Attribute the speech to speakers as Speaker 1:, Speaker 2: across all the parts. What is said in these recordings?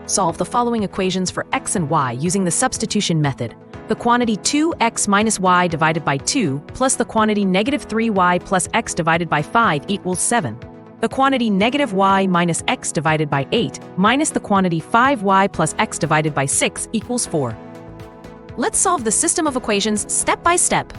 Speaker 1: Solve the following equations for x and y using the substitution method. The quantity 2x minus y divided by 2 plus the quantity negative 3y plus x divided by 5 equals 7. The quantity negative y minus x divided by 8 minus the quantity 5y plus x divided by 6 equals 4. Let's solve the system of equations step by step.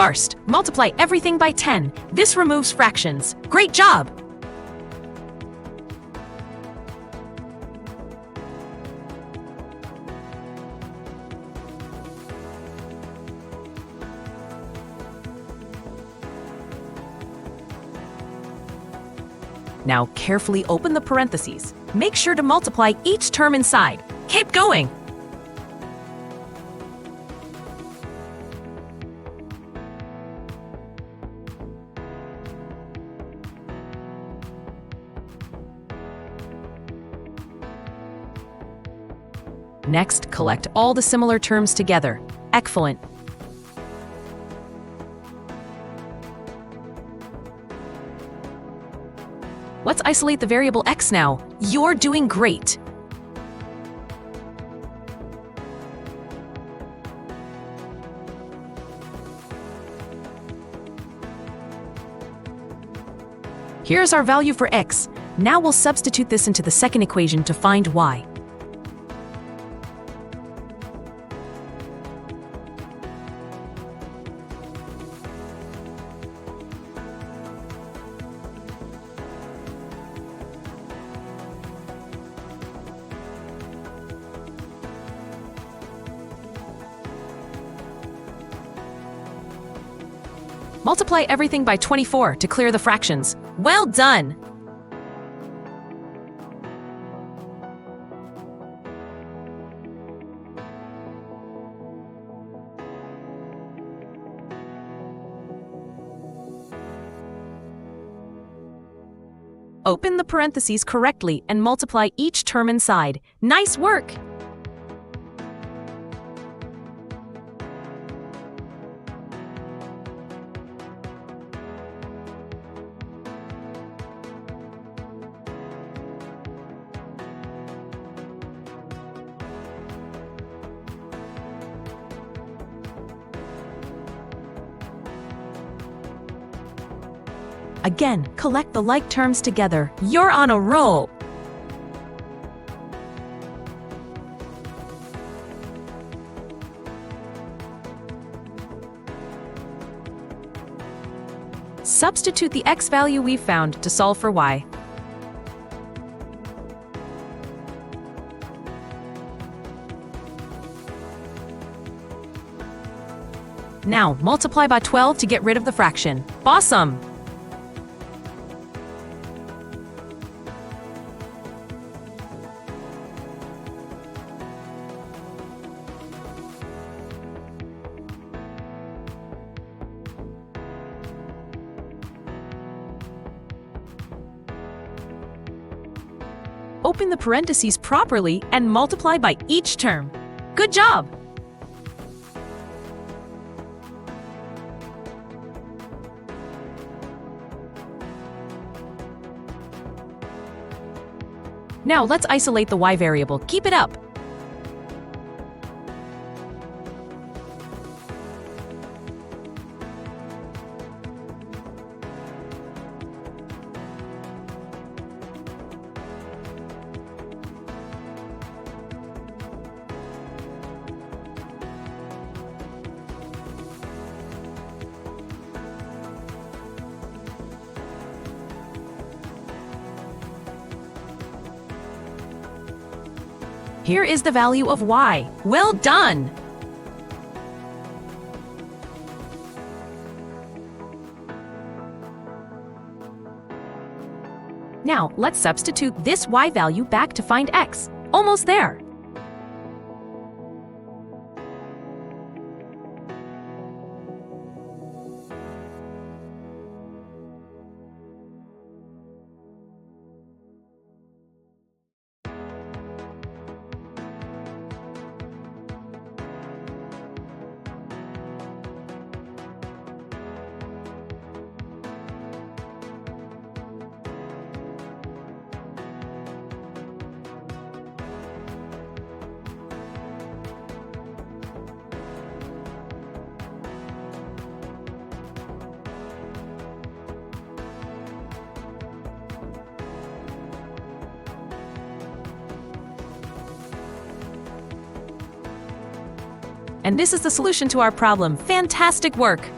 Speaker 1: First, multiply everything by 10. This removes fractions. Great job! Now carefully open the parentheses. Make sure to multiply each term inside. Keep going! Next, collect all the similar terms together. Excellent. Let's isolate the variable x now. You're doing great. Here's our value for x. Now we'll substitute this into the second equation to find y. Multiply everything by 24 to clear the fractions. Well done! Open the parentheses correctly and multiply each term inside. Nice work! Again, collect the like terms together. You're on a roll! Substitute the x value we found to solve for y. Now, multiply by 12 to get rid of the fraction. Awesome! Open the parentheses properly and multiply by each term. Good job! Now let's isolate the y variable. Keep it up! Here is the value of y. Well done! Now, let's substitute this y value back to find x. Almost there! And this is the solution to our problem. Fantastic work!